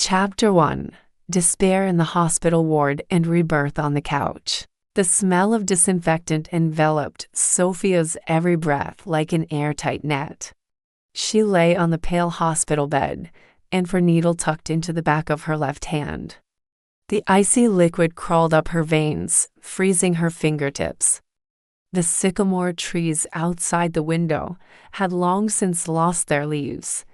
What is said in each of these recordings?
Chapter 1. Despair in the hospital ward and rebirth on the couch. The smell of disinfectant enveloped Sophia's every breath like an airtight net. She lay on the pale hospital bed, and her needle tucked into the back of her left hand. The icy liquid crawled up her veins, freezing her fingertips. The sycamore trees outside the window had long since lost their leaves,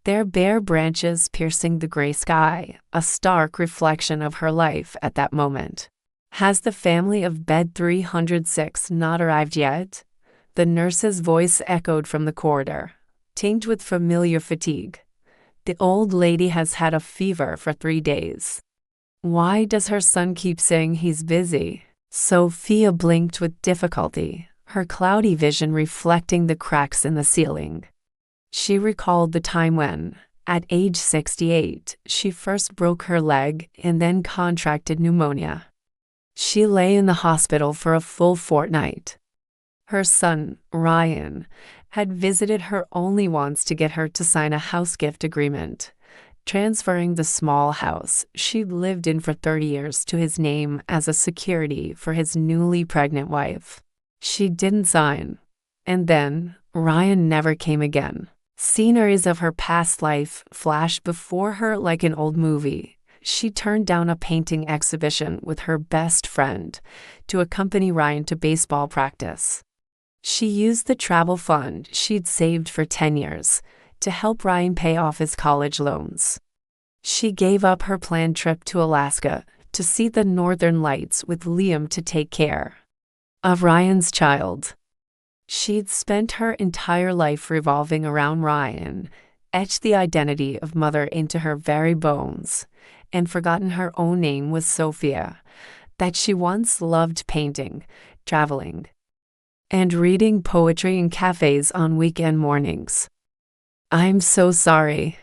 their bare branches piercing the gray sky, a stark reflection of her life at that moment. "Has the family of bed 306 not arrived yet?" The nurse's voice echoed from the corridor, tinged with familiar fatigue. "The old lady has had a fever for 3 days. Why does her son keep saying he's busy?" Sophia blinked with difficulty, her cloudy vision reflecting the cracks in the ceiling. She recalled the time when, at age 68, she first broke her leg and then contracted pneumonia. She lay in the hospital for a full fortnight. Her son, Ryan, had visited her only once to get her to sign a house gift agreement, transferring the small house she'd lived in for 30 years to his name as a security for his newly pregnant wife. She didn't sign. And then, Ryan never came again. Sceneries of her past life flashed before her like an old movie. She turned down a painting exhibition with her best friend to accompany Ryan to baseball practice. She used the travel fund she'd saved for 10 years to help Ryan pay off his college loans. She gave up her planned trip to Alaska to see the northern lights with Liam to take care of Ryan's child. She'd spent her entire life revolving around Ryan, etched the identity of mother into her very bones, and forgotten her own name was Sophia, that she once loved painting, traveling, and reading poetry in cafes on weekend mornings. "I'm so sorry,"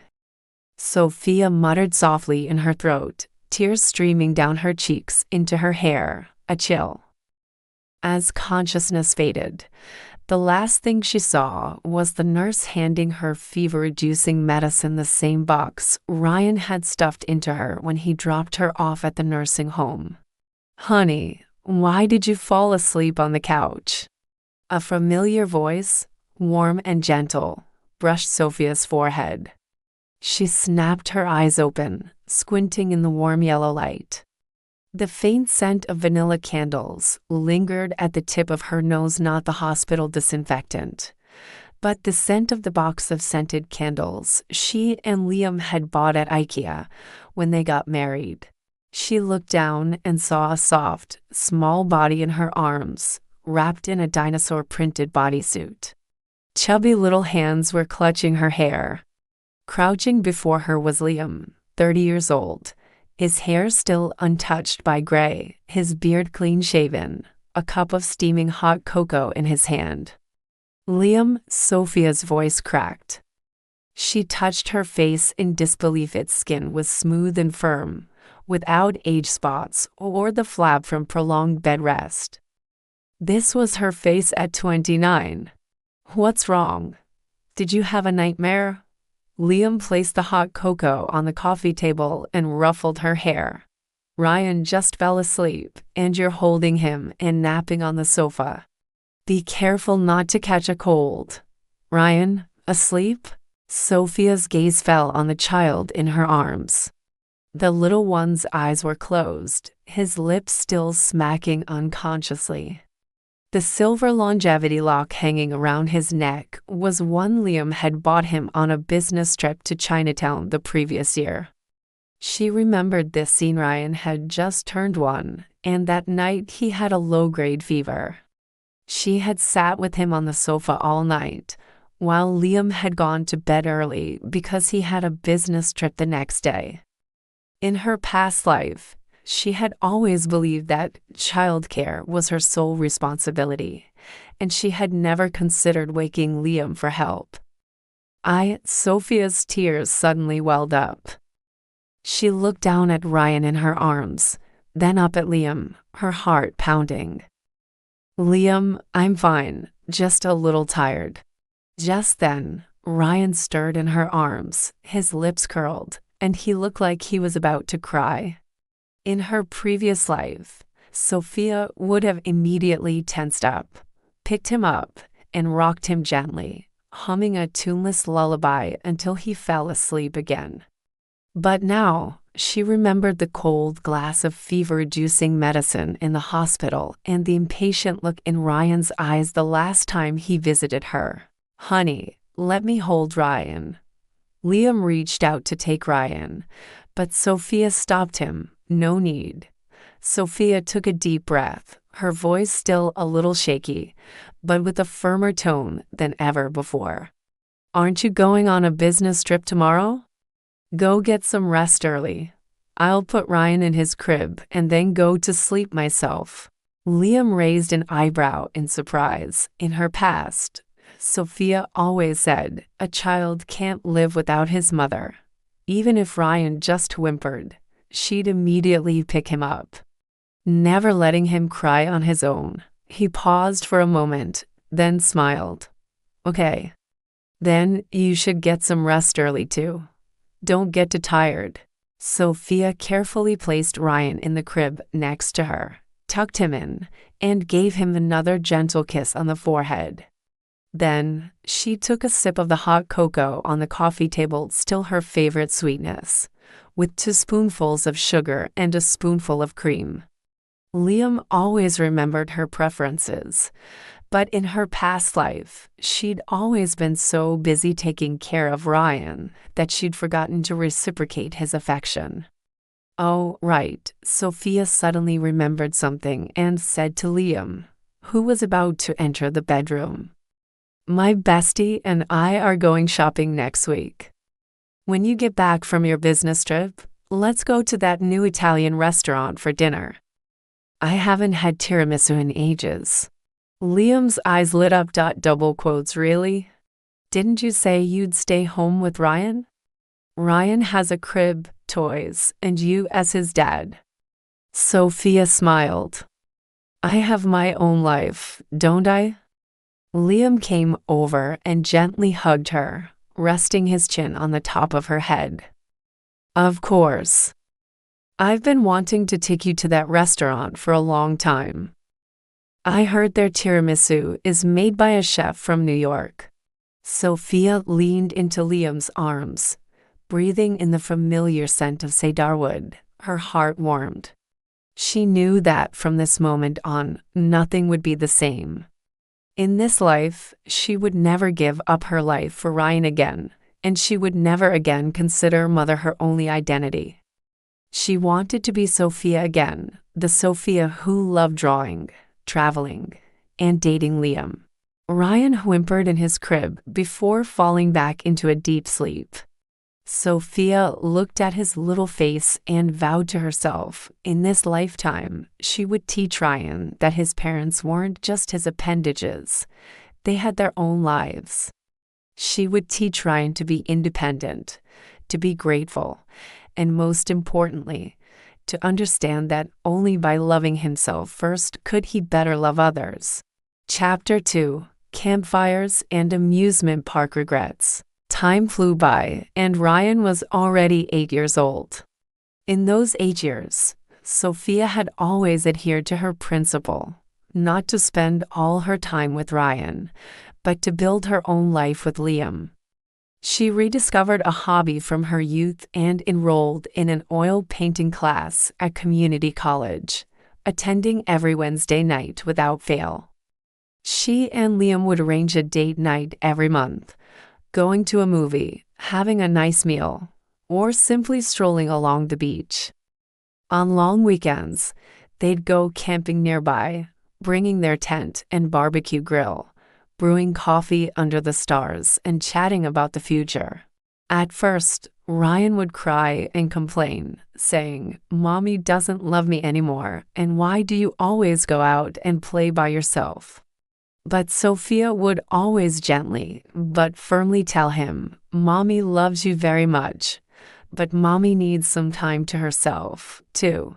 Sophia muttered softly in her throat, tears streaming down her cheeks into her hair, a chill. As consciousness faded, the last thing she saw was the nurse handing her fever-reducing medicine, the same box Ryan had stuffed into her when he dropped her off at the nursing home. "Honey, why did you fall asleep on the couch?" A familiar voice, warm and gentle, brushed Sophia's forehead. She snapped her eyes open, squinting in the warm yellow light. The faint scent of vanilla candles lingered at the tip of her nose, not the hospital disinfectant, but the scent of the box of scented candles she and Liam had bought at IKEA when they got married. She looked down and saw a soft, small body in her arms, wrapped in a dinosaur-printed bodysuit. Chubby little hands were clutching her hair. Crouching before her was Liam, 30 years old, his hair still untouched by gray, his beard clean-shaven, a cup of steaming hot cocoa in his hand. "Liam," Sophia's voice cracked. She touched her face in disbelief. Its skin was smooth and firm, without age spots or the flab from prolonged bed rest. This was her face at 29. "What's wrong? Did you have a nightmare?" Liam placed the hot cocoa on the coffee table and ruffled her hair. "Ryan just fell asleep, and you're holding him and napping on the sofa. Be careful not to catch a cold." "Ryan, asleep?" Sophia's gaze fell on the child in her arms. The little one's eyes were closed, his lips still smacking unconsciously. The silver longevity lock hanging around his neck was one Liam had bought him on a business trip to Chinatown the previous year. She remembered this scene. Ryan had just turned 1, and that night he had a low-grade fever. She had sat with him on the sofa all night, while Liam had gone to bed early because he had a business trip the next day. In her past life, she had always believed that childcare was her sole responsibility, and she had never considered waking Liam for help. Sophia's tears suddenly welled up. She looked down at Ryan in her arms, then up at Liam, her heart pounding. "Liam, I'm fine, just a little tired." Just then, Ryan stirred in her arms, his lips curled, and he looked like he was about to cry. In her previous life, Sophia would have immediately tensed up, picked him up, and rocked him gently, humming a tuneless lullaby until he fell asleep again. But now, she remembered the cold glass of fever-reducing medicine in the hospital and the impatient look in Ryan's eyes the last time he visited her. "Honey, let me hold Ryan." Liam reached out to take Ryan, but Sophia stopped him. "No need." Sophia took a deep breath, her voice still a little shaky, but with a firmer tone than ever before. "Aren't you going on a business trip tomorrow? Go get some rest early. I'll put Ryan in his crib and then go to sleep myself." Liam raised an eyebrow in surprise. In her past, Sophia always said a child can't live without his mother. Even if Ryan just whimpered, she'd immediately pick him up, never letting him cry on his own. He paused for a moment, then smiled. "Okay. Then you should get some rest early too. Don't get too tired." Sophia carefully placed Ryan in the crib next to her, tucked him in, and gave him another gentle kiss on the forehead. Then, she took a sip of the hot cocoa on the coffee table, still her favorite sweetness, with 2 spoonfuls of sugar and a spoonful of cream. Liam always remembered her preferences, but in her past life, she'd always been so busy taking care of Ryan that she'd forgotten to reciprocate his affection. "Oh, right," Sophia suddenly remembered something and said to Liam, who was about to enter the bedroom, "My bestie and I are going shopping next week. When you get back from your business trip, let's go to that new Italian restaurant for dinner. I haven't had tiramisu in ages." Liam's eyes lit up. Double quotes, "Really? Didn't you say you'd stay home with Ryan? Ryan has a crib, toys, and you as his dad." Sophia smiled. "I have my own life, don't I?" Liam came over and gently hugged her, resting his chin on the top of her head. "Of course. I've been wanting to take you to that restaurant for a long time. I heard their tiramisu is made by a chef from New York." Sophia leaned into Liam's arms, breathing in the familiar scent of cedarwood. Her heart warmed. She knew that from this moment on, nothing would be the same. In this life, she would never give up her life for Ryan again, and she would never again consider mother her only identity. She wanted to be Sophia again, the Sophia who loved drawing, traveling, and dating Liam. Ryan whimpered in his crib before falling back into a deep sleep. Sophia looked at his little face and vowed to herself, in this lifetime, she would teach Ryan that his parents weren't just his appendages. They had their own lives. She would teach Ryan to be independent, to be grateful, and most importantly, to understand that only by loving himself first could he better love others. Chapter 2: Campfires and Amusement Park Regrets. Time flew by, and Ryan was already 8 years old. In those 8 years, Sophia had always adhered to her principle, not to spend all her time with Ryan, but to build her own life with Liam. She rediscovered a hobby from her youth and enrolled in an oil painting class at community college, attending every Wednesday night without fail. She and Liam would arrange a date night every month, going to a movie, having a nice meal, or simply strolling along the beach. On long weekends, they'd go camping nearby, bringing their tent and barbecue grill, brewing coffee under the stars and chatting about the future. At first, Ryan would cry and complain, saying, "Mommy doesn't love me anymore, and why do you always go out and play by yourself?" But Sophia would always gently but firmly tell him, "Mommy loves you very much, but Mommy needs some time to herself, too.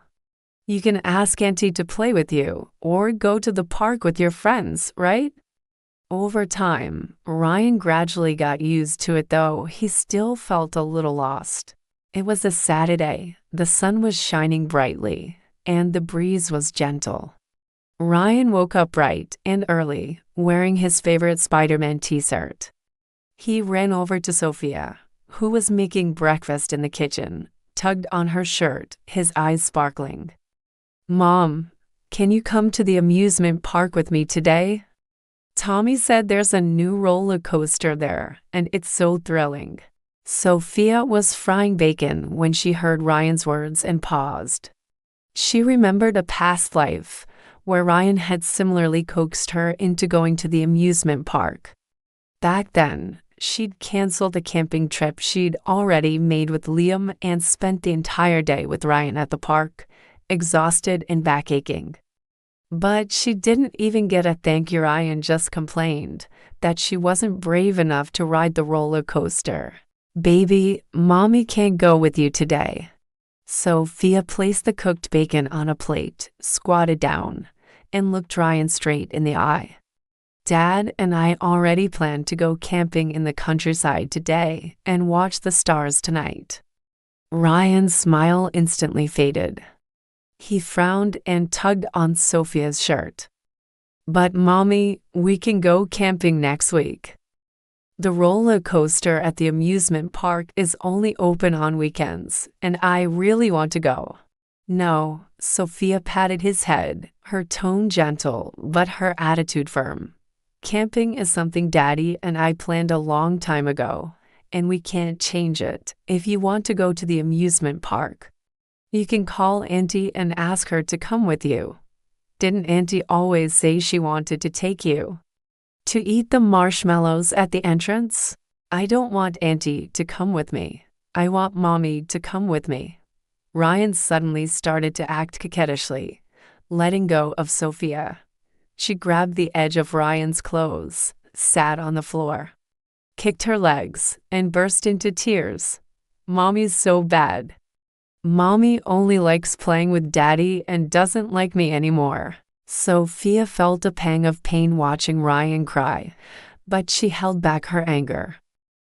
You can ask Auntie to play with you, or go to the park with your friends, right?" Over time, Ryan gradually got used to it, though he still felt a little lost. It was a Saturday, the sun was shining brightly, and the breeze was gentle. Ryan woke up bright and early, wearing his favorite Spider-Man t-shirt. He ran over to Sophia, who was making breakfast in the kitchen, tugged on her shirt, his eyes sparkling. "Mom, can you come to the amusement park with me today? Tommy said there's a new roller coaster there, and it's so thrilling." Sophia was frying bacon when she heard Ryan's words and paused. She remembered a past life where Ryan had similarly coaxed her into going to the amusement park. Back then, she'd canceled a camping trip she'd already made with Liam and spent the entire day with Ryan at the park, exhausted and backaching. But she didn't even get a thank you. Ryan just complained that she wasn't brave enough to ride the roller coaster. "Baby, Mommy can't go with you today." Sophia placed the cooked bacon on a plate, squatted down, and looked Ryan straight in the eye. "Dad and I already planned to go camping in the countryside today and watch the stars tonight." Ryan's smile instantly faded. He frowned and tugged on Sophia's shirt. "But Mommy, we can go camping next week. The roller coaster at the amusement park is only open on weekends, and I really want to go." "No," Sophia patted his head, her tone gentle but her attitude firm. "Camping is something Daddy and I planned a long time ago, and we can't change it. If you want to go to the amusement park, you can call Auntie and ask her to come with you. Didn't Auntie always say she wanted to take you to eat the marshmallows at the entrance? I don't want Auntie to come with me. I want Mommy to come with me." Ryan suddenly started to act coquettishly, letting go of Sophia. She grabbed the edge of Ryan's clothes, sat on the floor, kicked her legs, and burst into tears. "Mommy's so bad. Mommy only likes playing with Daddy and doesn't like me anymore." Sophia felt a pang of pain watching Ryan cry, but she held back her anger.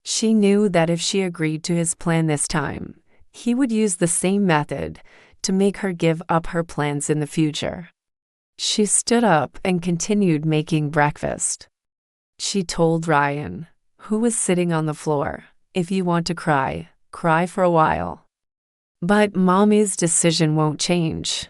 She knew that if she agreed to his plan this time, he would use the same method to make her give up her plans in the future. She stood up and continued making breakfast. She told Ryan, who was sitting on the floor, "If you want to cry, cry for a while. But Mommy's decision won't change.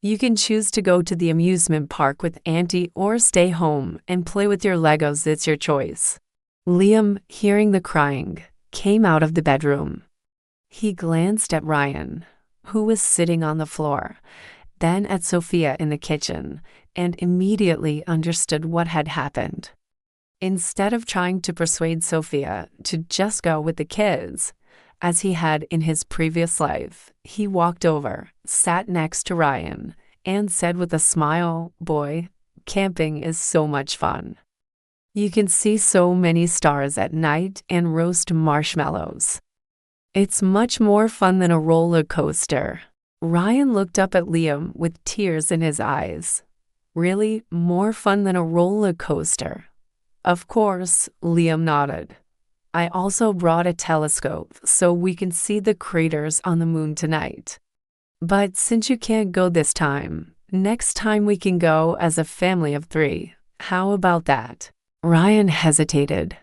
You can choose to go to the amusement park with Auntie or stay home and play with your Legos. It's your choice." Liam, hearing the crying, came out of the bedroom. He glanced at Ryan, who was sitting on the floor, then at Sophia in the kitchen, and immediately understood what had happened. Instead of trying to persuade Sophia to just go with the kids, as he had in his previous life, he walked over, sat next to Ryan, and said with a smile, "Boy, camping is so much fun. You can see so many stars at night and roast marshmallows. It's much more fun than a roller coaster." Ryan looked up at Liam with tears in his eyes. "Really, more fun than a roller coaster?" "Of course," Liam nodded. "I also brought a telescope so we can see the craters on the moon tonight. But since you can't go this time, next time we can go as a family of 3. How about that?" Ryan hesitated.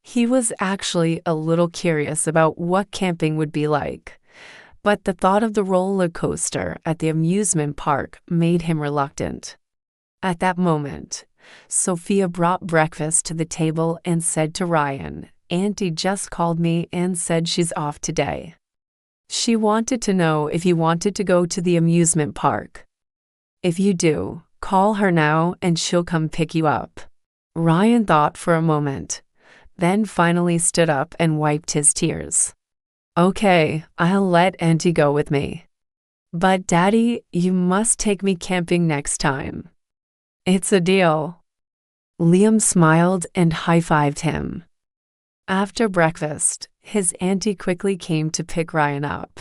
He was actually a little curious about what camping would be like, but the thought of the roller coaster at the amusement park made him reluctant. At that moment, Sophia brought breakfast to the table and said to Ryan, "Auntie just called me and said she's off today. She wanted to know if you wanted to go to the amusement park. If you do, call her now and she'll come pick you up." Ryan thought for a moment, then finally stood up and wiped his tears. "Okay, I'll let Auntie go with me. But Daddy, you must take me camping next time." "It's a deal." Liam smiled and high-fived him. After breakfast, his auntie quickly came to pick Ryan up.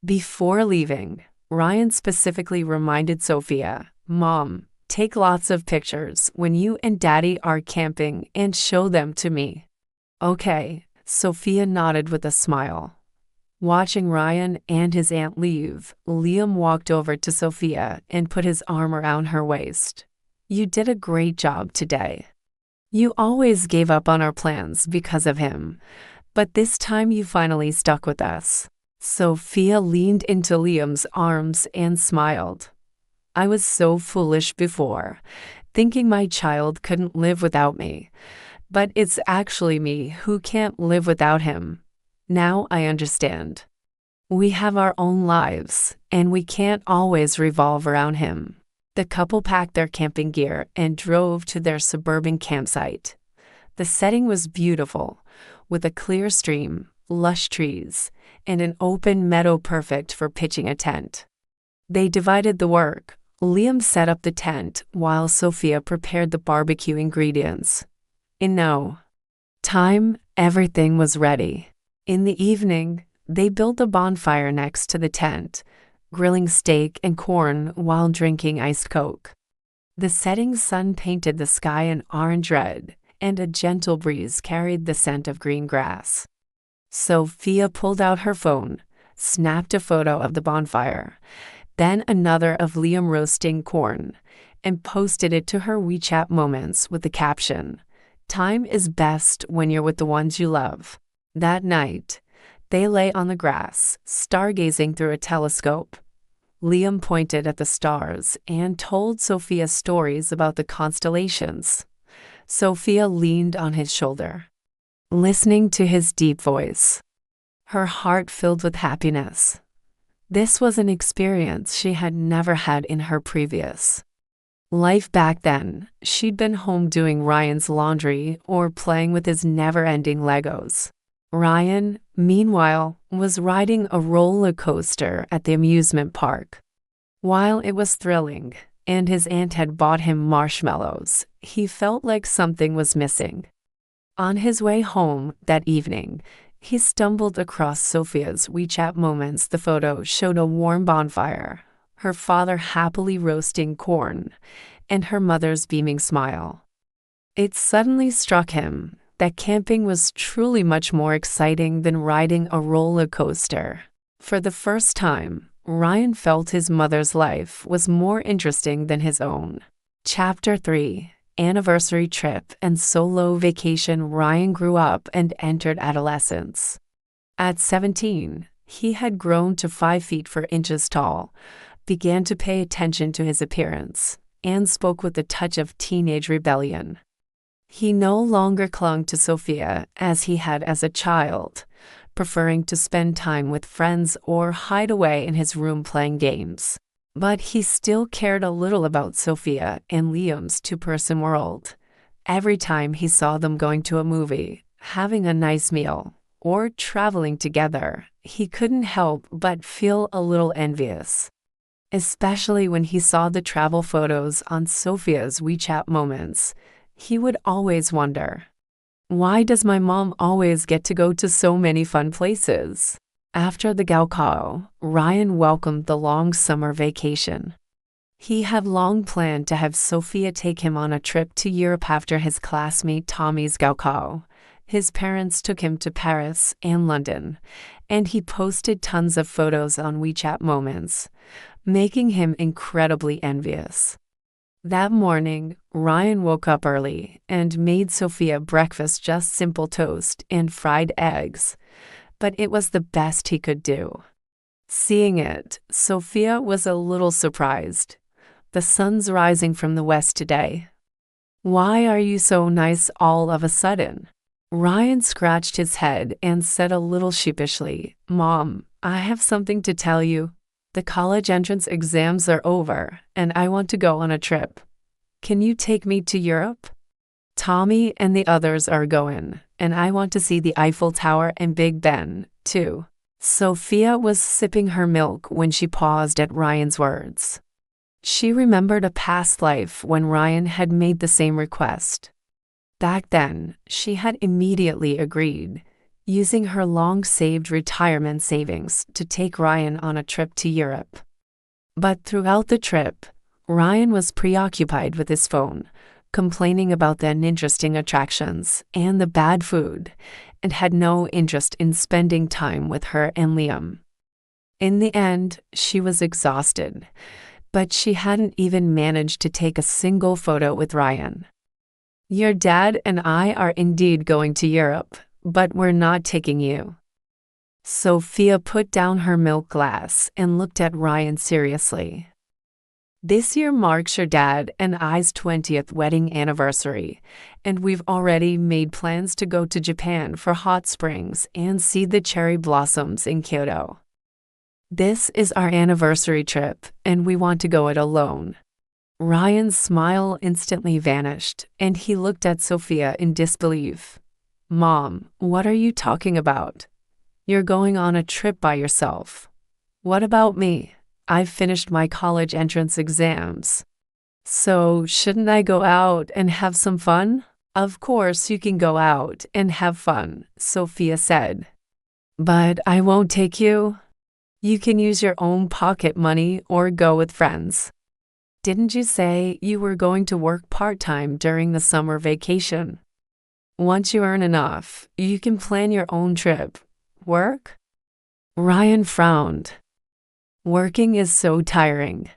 Before leaving, Ryan specifically reminded Sophia, "Mom, take lots of pictures when you and Daddy are camping and show them to me." "Okay," Sophia nodded with a smile. Watching Ryan and his aunt leave, Liam walked over to Sophia and put his arm around her waist. "You did a great job today. You always gave up on our plans because of him, but this time you finally stuck with us." Sophia leaned into Liam's arms and smiled. "I was so foolish before, thinking my child couldn't live without me, but it's actually me who can't live without him. Now I understand. We have our own lives, and we can't always revolve around him." The couple packed their camping gear and drove to their suburban campsite. The setting was beautiful, with a clear stream, lush trees, and an open meadow perfect for pitching a tent. They divided the work. Liam set up the tent while Sophia prepared the barbecue ingredients. In no time, everything was ready. In the evening, they built a bonfire next to the tent, grilling steak and corn while drinking iced Coke. The setting sun painted the sky an orange red, and a gentle breeze carried the scent of green grass. Sophia pulled out her phone, snapped a photo of the bonfire, then another of Liam roasting corn, and posted it to her WeChat moments with the caption, "Time is best when you're with the ones you love." That night, they lay on the grass, stargazing through a telescope. Liam pointed at the stars and told Sophia stories about the constellations. Sophia leaned on his shoulder, listening to his deep voice. Her heart filled with happiness. This was an experience she had never had in her previous life. Back then, she'd been home doing Ryan's laundry or playing with his never-ending Legos. Ryan, meanwhile, was riding a roller coaster at the amusement park. While it was thrilling, and his aunt had bought him marshmallows, he felt like something was missing. On his way home that evening, he stumbled across Sophia's WeChat moments. The photo showed a warm bonfire, her father happily roasting corn, and her mother's beaming smile. It suddenly struck him that camping was truly much more exciting than riding a roller coaster. For the first time, Ryan felt his mother's life was more interesting than his own. Chapter 3: Anniversary Trip and Solo Vacation. Ryan grew up and entered adolescence. At 17, he had grown to 5 feet 4 inches tall, began to pay attention to his appearance, and spoke with a touch of teenage rebellion. He no longer clung to Sophia as he had as a child, preferring to spend time with friends or hide away in his room playing games. But he still cared a little about Sophia and Liam's two-person world. Every time he saw them going to a movie, having a nice meal, or traveling together, he couldn't help but feel a little envious. Especially when he saw the travel photos on Sophia's WeChat moments, he would always wonder, "Why does my mom always get to go to so many fun places?" After the Gaokao, Ryan welcomed the long summer vacation. He had long planned to have Sophia take him on a trip to Europe after his classmate Tommy's Gaokao. His parents took him to Paris and London, and he posted tons of photos on WeChat moments, making him incredibly envious. That morning, Ryan woke up early and made Sophia breakfast, just simple toast and fried eggs, but it was the best he could do. Seeing it, Sophia was a little surprised. "The sun's rising from the west today. Why are you so nice all of a sudden?" Ryan scratched his head and said a little sheepishly, "Mom, I have something to tell you. The college entrance exams are over, and I want to go on a trip. Can you take me to Europe? Tommy and the others are going, and I want to see the Eiffel Tower and Big Ben, too." Sophia was sipping her milk when she paused at Ryan's words. She remembered a past life when Ryan had made the same request. Back then, she had immediately agreed, using her long-saved retirement savings to take Ryan on a trip to Europe. But throughout the trip, Ryan was preoccupied with his phone, complaining about the uninteresting attractions and the bad food, and had no interest in spending time with her and Liam. In the end, she was exhausted, but she hadn't even managed to take a single photo with Ryan. "Your dad and I are indeed going to Europe, but we're not taking you." Sophia put down her milk glass and looked at Ryan seriously. "This year marks your dad and I's 20th wedding anniversary, and we've already made plans to go to Japan for hot springs and see the cherry blossoms in Kyoto. This is our anniversary trip, and we want to go it alone." Ryan's smile instantly vanished, and he looked at Sophia in disbelief. "Mom, what are you talking about? You're going on a trip by yourself. What about me? I've finished my college entrance exams. So, shouldn't I go out and have some fun?" "Of course you can go out and have fun," Sophia said. "But I won't take you. You can use your own pocket money or go with friends. Didn't you say you were going to work part-time during the summer vacation? Once you earn enough, you can plan your own trip. Work?" Ryan frowned. "Working is so tiring.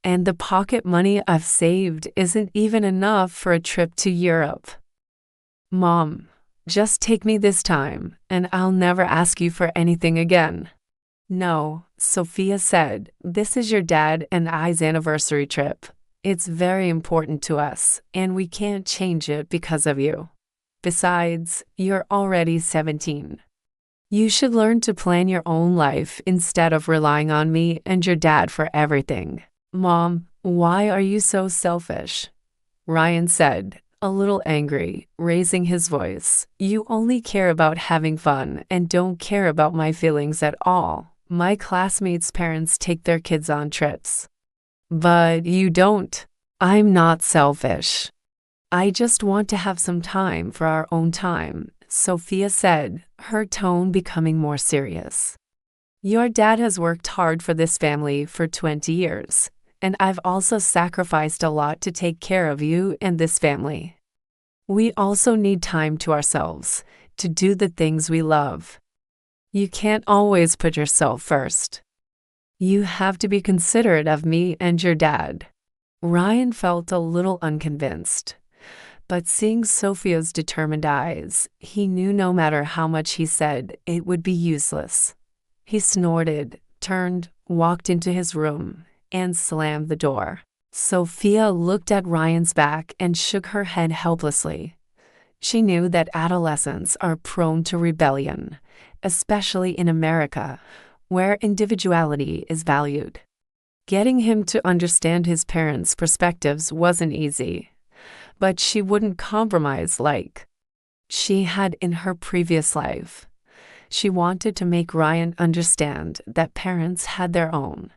And the pocket money I've saved isn't even enough for a trip to Europe. Mom, just take me this time, and I'll never ask you for anything again." "No," Sophia said, "this is your dad and I's anniversary trip. It's very important to us, and we can't change it because of you. Besides, you're already 17. You should learn to plan your own life instead of relying on me and your dad for everything." "Mom, why are you so selfish?" Ryan said, a little angry, raising his voice. "You only care about having fun and don't care about my feelings at all. My classmates' parents take their kids on trips. But you don't." "I'm not selfish. I just want to have some time for our own time," Sophia said, her tone becoming more serious. "Your dad has worked hard for this family for 20 years, and I've also sacrificed a lot to take care of you and this family. We also need time to ourselves, to do the things we love. You can't always put yourself first. You have to be considerate of me and your dad." Ryan felt a little unconvinced, but seeing Sophia's determined eyes, he knew no matter how much he said, it would be useless. He snorted, turned, walked into his room, and slammed the door. Sophia looked at Ryan's back and shook her head helplessly. She knew that adolescents are prone to rebellion, especially in America, where individuality is valued. Getting him to understand his parents' perspectives wasn't easy, but she wouldn't compromise like she had in her previous life. She wanted to make Ryan understand that parents had their own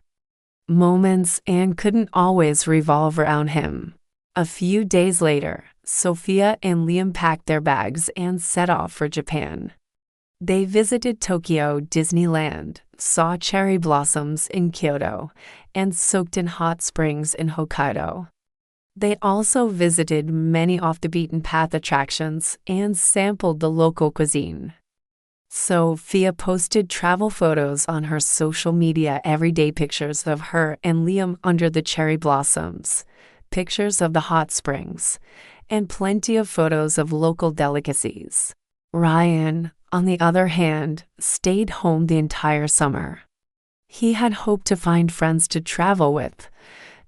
moments and couldn't always revolve around him. A few days later, Sophia and Liam packed their bags and set off for Japan. They visited Tokyo Disneyland, saw cherry blossoms in Kyoto, and soaked in hot springs in Hokkaido. They also visited many off-the-beaten-path attractions and sampled the local cuisine. Sophia posted travel photos on her social media every day, pictures of her and Liam under the cherry blossoms, pictures of the hot springs, and plenty of photos of local delicacies. Ryan, on the other hand, stayed home the entire summer. He had hoped to find friends to travel with,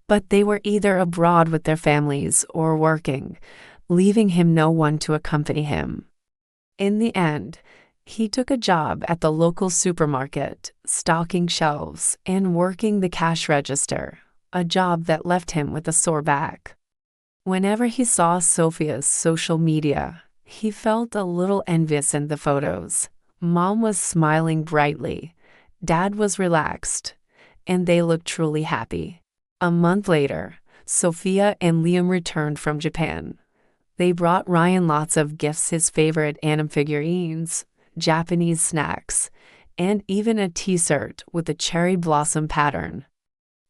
but they were either abroad with their families or working, leaving him no one to accompany him. In the end, he took a job at the local supermarket, stocking shelves and working the cash register, a job that left him with a sore back. Whenever he saw Sophia's social media, he felt a little envious in the photos. Mom was smiling brightly, Dad was relaxed, and they looked truly happy. A month later, Sophia and Liam returned from Japan. They brought Ryan lots of gifts, his favorite anime figurines, Japanese snacks, and even a t-shirt with a cherry blossom pattern.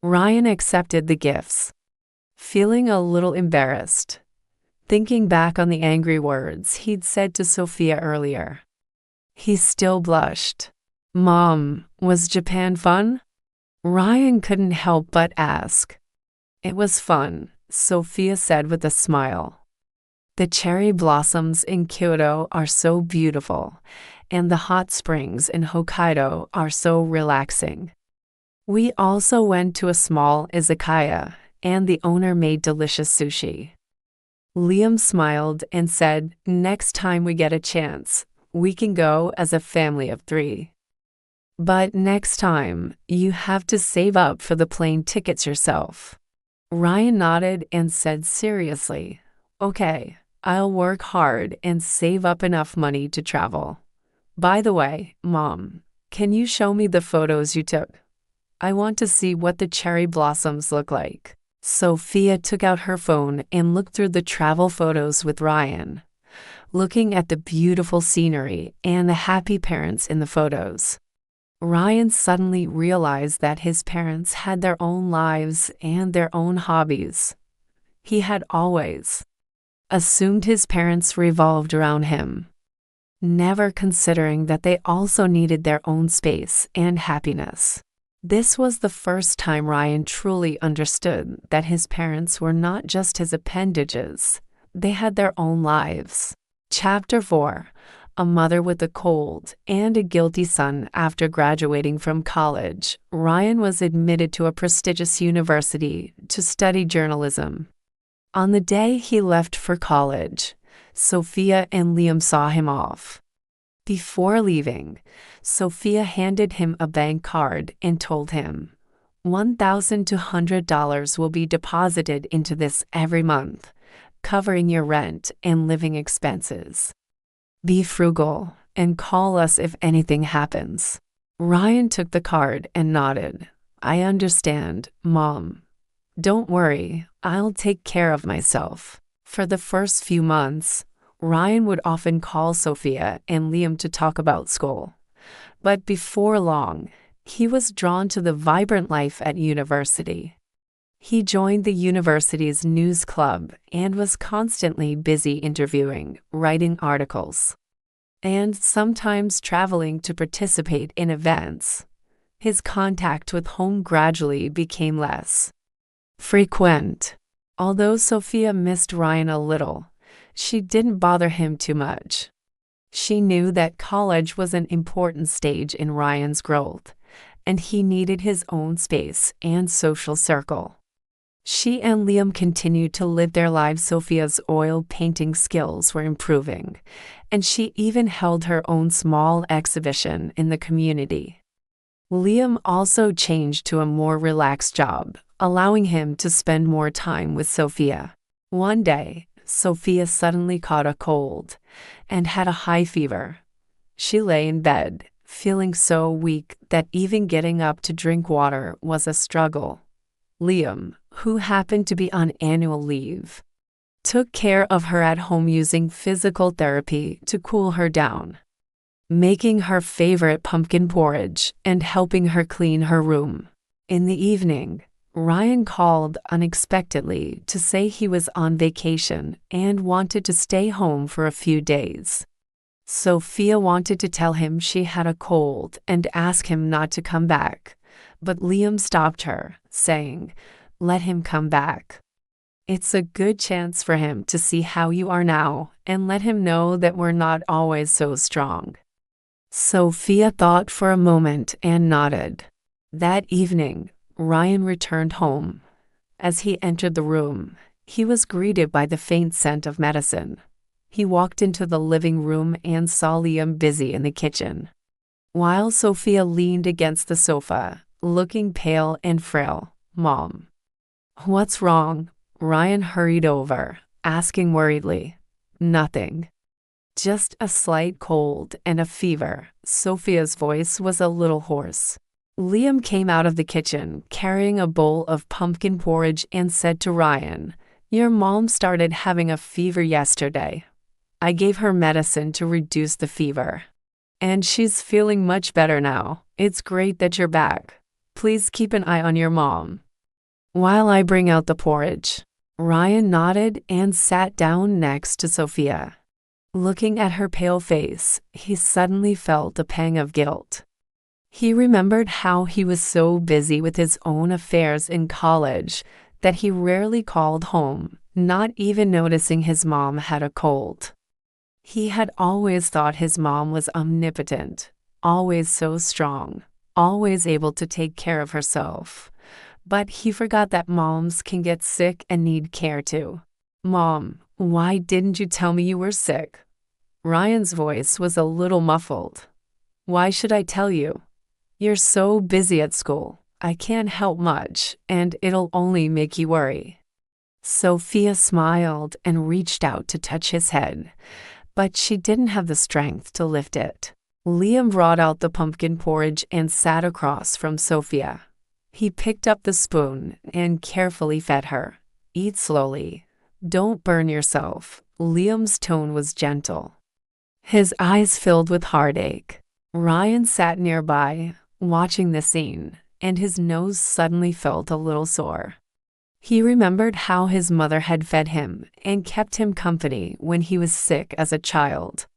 Ryan accepted the gifts, feeling a little embarrassed, thinking back on the angry words he'd said to Sophia earlier. He still blushed. Mom, was Japan fun? Ryan couldn't help but ask. It was fun, Sophia said with a smile. The cherry blossoms in Kyoto are so beautiful, and the hot springs in Hokkaido are so relaxing. We also went to a small izakaya, and the owner made delicious sushi. Liam smiled and said, next time we get a chance, we can go as a family of 3. But next time, you have to save up for the plane tickets yourself. Ryan nodded and said seriously, okay, I'll work hard and save up enough money to travel. By the way, Mom, can you show me the photos you took? I want to see what the cherry blossoms look like. Sophia took out her phone and looked through the travel photos with Ryan, looking at the beautiful scenery and the happy parents in the photos. Ryan suddenly realized that his parents had their own lives and their own hobbies. He had always assumed his parents revolved around him, never considering that they also needed their own space and happiness. This was the first time Ryan truly understood that his parents were not just his appendages, they had their own lives. Chapter 4: A mother with a cold and a guilty son. After graduating from college, Ryan was admitted to a prestigious university to study journalism. On the day he left for college, Sophia and Liam saw him off. Before leaving, Sophia handed him a bank card and told him, $1,200 will be deposited into this every month, covering your rent and living expenses. Be frugal and call us if anything happens. Ryan took the card and nodded. I understand, Mom. Don't worry, I'll take care of myself. For the first few months, Ryan would often call Sophia and Liam to talk about school. But before long, he was drawn to the vibrant life at university. He joined the university's news club and was constantly busy interviewing, writing articles, and sometimes traveling to participate in events. His contact with home gradually became less frequent. Although Sophia missed Ryan a little, she didn't bother him too much. She knew that college was an important stage in Ryan's growth, and he needed his own space and social circle. She and Liam continued to live their lives. Sophia's oil painting skills were improving, and she even held her own small exhibition in the community. Liam also changed to a more relaxed job, allowing him to spend more time with Sophia. One day, Sophia suddenly caught a cold and had a high fever. She lay in bed, feeling so weak that even getting up to drink water was a struggle. Liam, who happened to be on annual leave, took care of her at home using physical therapy to cool her down, making her favorite pumpkin porridge and helping her clean her room. In the evening, Ryan called unexpectedly to say he was on vacation and wanted to stay home for a few days. Sophia wanted to tell him she had a cold and ask him not to come back, but Liam stopped her, saying, "Let him come back. It's a good chance for him to see how you are now and let him know that we're not always so strong." Sophia thought for a moment and nodded. That evening, Ryan returned home. As he entered the room, he was greeted by the faint scent of medicine. He walked into the living room and saw Liam busy in the kitchen, while Sophia leaned against the sofa, looking pale and frail. "Mom, what's wrong?" Ryan hurried over, asking worriedly. "Nothing. Just a slight cold and a fever." Sophia's voice was a little hoarse. Liam came out of the kitchen carrying a bowl of pumpkin porridge and said to Ryan, "Your mom started having a fever yesterday. I gave her medicine to reduce the fever, and she's feeling much better now. It's great that you're back. Please keep an eye on your mom while I bring out the porridge." Ryan nodded and sat down next to Sophia. Looking at her pale face, he suddenly felt a pang of guilt. He remembered how he was so busy with his own affairs in college that he rarely called home, not even noticing his mom had a cold. He had always thought his mom was omnipotent, always so strong, always able to take care of herself. But he forgot that moms can get sick and need care too. "Mom, why didn't you tell me you were sick?" Ryan's voice was a little muffled. "Why should I tell you? You're so busy at school. I can't help much, and it'll only make you worry." Sophia smiled and reached out to touch his head, but she didn't have the strength to lift it. Liam brought out the pumpkin porridge and sat across from Sophia. He picked up the spoon and carefully fed her. "Eat slowly. Don't burn yourself." Liam's tone was gentle. His eyes filled with heartache. Ryan sat nearby, watching the scene, and his nose suddenly felt a little sore. He remembered how his mother had fed him and kept him company when he was sick as a child.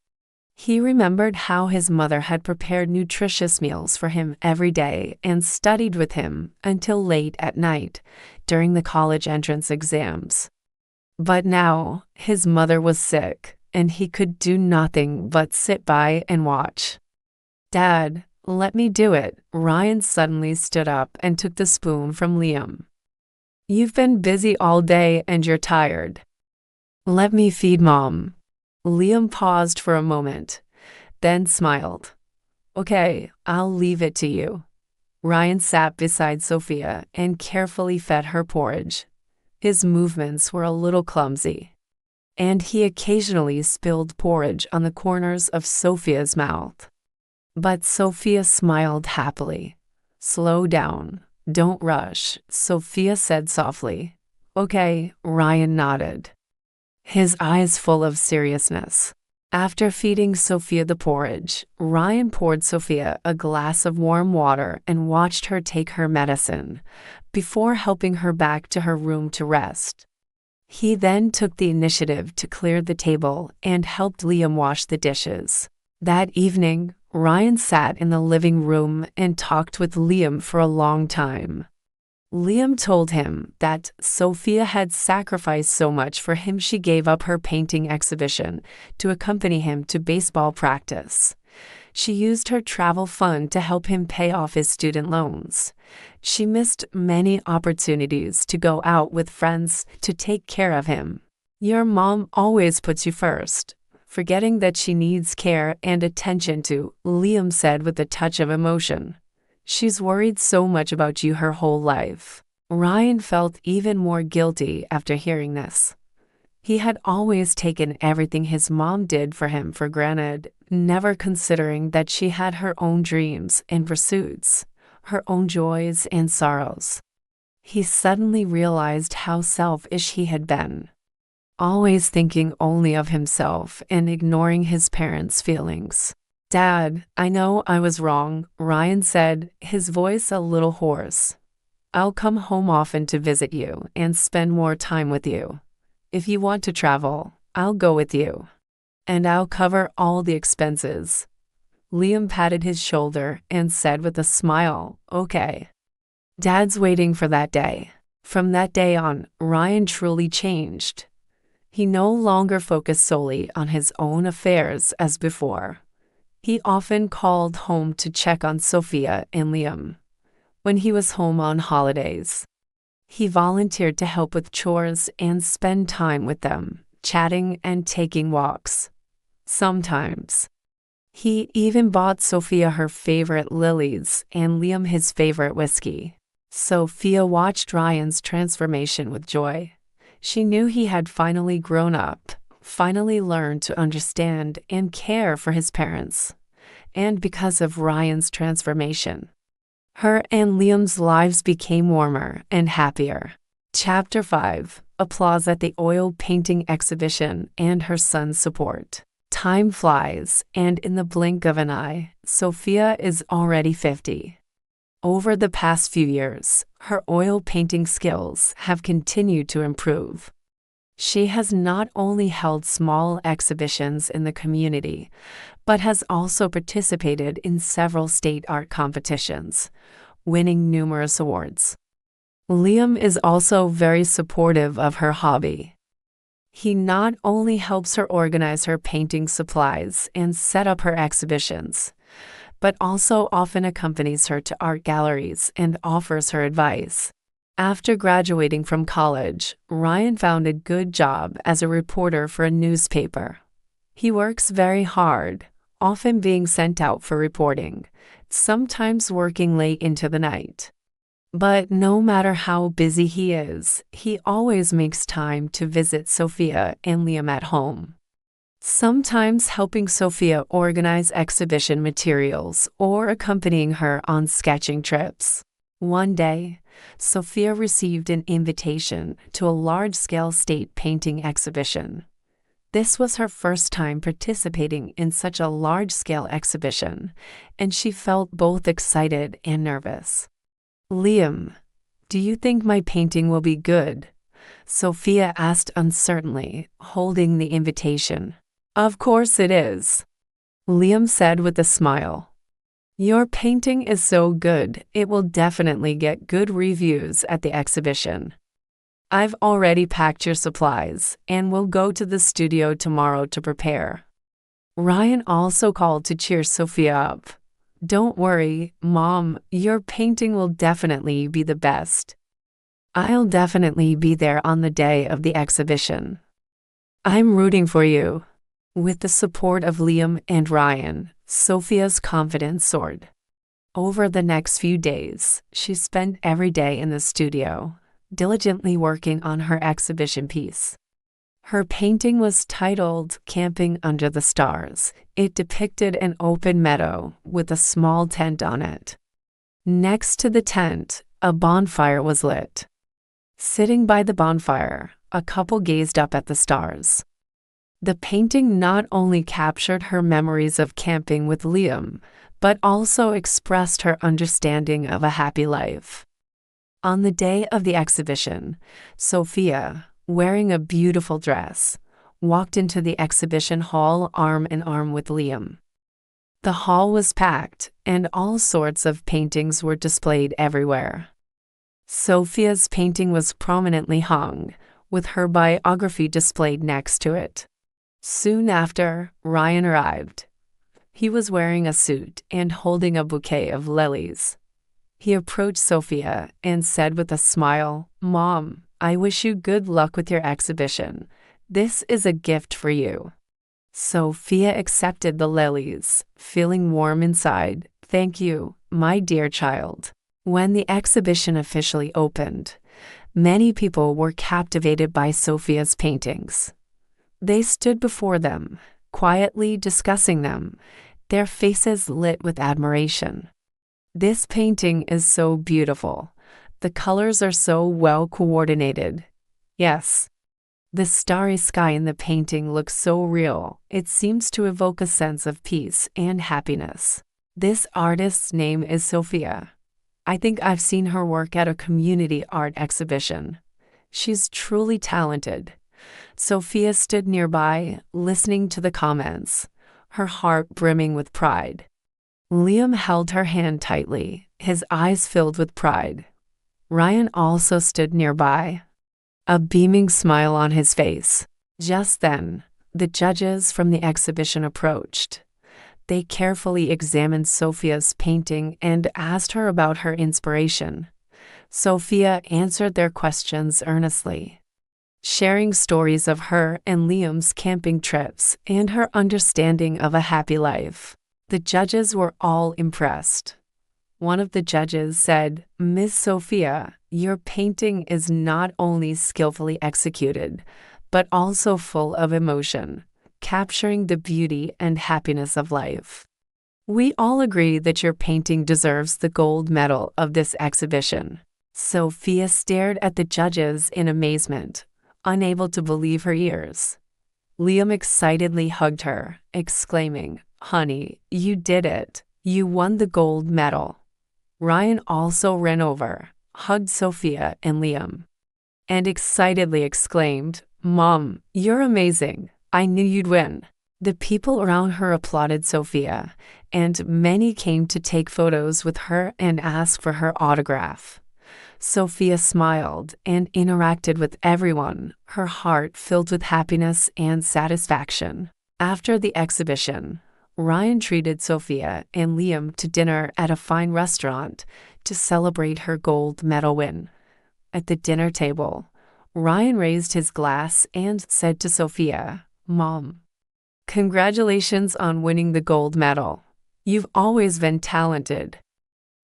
He remembered how his mother had prepared nutritious meals for him every day and studied with him until late at night during the college entrance exams. But now, his mother was sick, and he could do nothing but sit by and watch. "Dad, let me do it." Ryan suddenly stood up and took the spoon from Liam. "You've been busy all day and you're tired. Let me feed Mom." Liam paused for a moment, then smiled. "Okay, I'll leave it to you." Ryan sat beside Sophia and carefully fed her porridge. His movements were a little clumsy, and he occasionally spilled porridge on the corners of Sophia's mouth. But Sophia smiled happily. "Slow down. Don't rush," Sophia said softly. "Okay," Ryan nodded, his eyes full of seriousness. After feeding Sophia the porridge, Ryan poured Sophia a glass of warm water and watched her take her medicine, before helping her back to her room to rest. He then took the initiative to clear the table and helped Liam wash the dishes. That evening, Ryan sat in the living room and talked with Liam for a long time. Liam told him that Sophia had sacrificed so much for him she gave up her painting exhibition to accompany him to baseball practice. She used her travel fund to help him pay off his student loans. She missed many opportunities to go out with friends to take care of him. "Your mom always puts you first, forgetting that she needs care and attention too," Liam said with a touch of emotion. "She's worried so much about you her whole life." Ryan felt even more guilty after hearing this. He had always taken everything his mom did for him for granted, never considering that she had her own dreams and pursuits, her own joys and sorrows. He suddenly realized how selfish he had been, always thinking only of himself and ignoring his parents' feelings. "Dad, I know I was wrong," Ryan said, his voice a little hoarse. "I'll come home often to visit you and spend more time with you. If you want to travel, I'll go with you. And I'll cover all the expenses." Liam patted his shoulder and said with a smile, "Okay." Dad's waiting for that day. From that day on, Ryan truly changed. He no longer focused solely on his own affairs as before. He often called home to check on Sophia and Liam. When he was home on holidays, he volunteered to help with chores and spend time with them, chatting and taking walks. Sometimes, he even bought Sophia her favorite lilies and Liam his favorite whiskey. Sophia watched Ryan's transformation with joy. She knew he had finally grown up, finally learned to understand and care for his parents. And because of Ryan's transformation, her and Liam's lives became warmer and happier. Chapter 5: Applause at the Oil Painting Exhibition and Her Son's Support. Time flies, and in the blink of an eye, Sophia is already 50. Over the past few years, her oil painting skills have continued to improve. She has not only held small exhibitions in the community, but has also participated in several state art competitions, winning numerous awards. Liam is also very supportive of her hobby. He not only helps her organize her painting supplies and set up her exhibitions, but also often accompanies her to art galleries and offers her advice. After graduating from college, Ryan found a good job as a reporter for a newspaper. He works very hard, often being sent out for reporting, sometimes working late into the night. But no matter how busy he is, he always makes time to visit Sophia and Liam at home. Sometimes helping Sophia organize exhibition materials or accompanying her on sketching trips. One day, Sophia received an invitation to a large-scale state painting exhibition. This was her first time participating in such a large-scale exhibition, and she felt both excited and nervous. "Liam, do you think my painting will be good?" Sophia asked uncertainly, holding the invitation. "Of course it is," Liam said with a smile. "Your painting is so good, it will definitely get good reviews at the exhibition. I've already packed your supplies, and we'll go to the studio tomorrow to prepare." Ryan also called to cheer Sophia up. "Don't worry, Mom, your painting will definitely be the best. I'll definitely be there on the day of the exhibition. I'm rooting for you." With the support of Liam and Ryan, Sophia's confidence soared. Over the next few days, she spent every day in the studio, diligently working on her exhibition piece. Her painting was titled "Camping Under the Stars." It depicted an open meadow with a small tent on it. Next to the tent, a bonfire was lit. Sitting by the bonfire, a couple gazed up at the stars. The painting not only captured her memories of camping with Liam, but also expressed her understanding of a happy life. On the day of the exhibition, Sophia, wearing a beautiful dress, walked into the exhibition hall arm in arm with Liam. The hall was packed, and all sorts of paintings were displayed everywhere. Sophia's painting was prominently hung, with her biography displayed next to it. Soon after, Ryan arrived. He was wearing a suit and holding a bouquet of lilies. He approached Sophia and said with a smile, "Mom, I wish you good luck with your exhibition. This is a gift for you." Sophia accepted the lilies, feeling warm inside. "Thank you, my dear child." When the exhibition officially opened, many people were captivated by Sophia's paintings. They stood before them, quietly discussing them, their faces lit with admiration. "This painting is so beautiful. The colors are so well coordinated. Yes. The starry sky in the painting looks so real, it seems to evoke a sense of peace and happiness. This artist's name is Sophia. I think I've seen her work at a community art exhibition. She's truly talented." Sophia stood nearby, listening to the comments, her heart brimming with pride. Liam held her hand tightly, his eyes filled with pride. Ryan also stood nearby, a beaming smile on his face. Just then, the judges from the exhibition approached. They carefully examined Sophia's painting and asked her about her inspiration. Sophia answered their questions earnestly, sharing stories of her and Liam's camping trips and her understanding of a happy life. The judges were all impressed. One of the judges said, "Miss Sophia, your painting is not only skillfully executed, but also full of emotion, capturing the beauty and happiness of life. We all agree that your painting deserves the gold medal of this exhibition." Sophia stared at the judges in amazement, unable to believe her ears. Liam excitedly hugged her, exclaiming, "Honey, you did it. You won the gold medal." Ryan also ran over, hugged Sophia and Liam, and excitedly exclaimed, "Mom, you're amazing. I knew you'd win." The people around her applauded Sophia, and many came to take photos with her and ask for her autograph. Sophia smiled and interacted with everyone, her heart filled with happiness and satisfaction. After the exhibition, Ryan treated Sophia and Liam to dinner at a fine restaurant to celebrate her gold medal win. At the dinner table, Ryan raised his glass and said to Sophia, "Mom, congratulations on winning the gold medal. You've always been talented,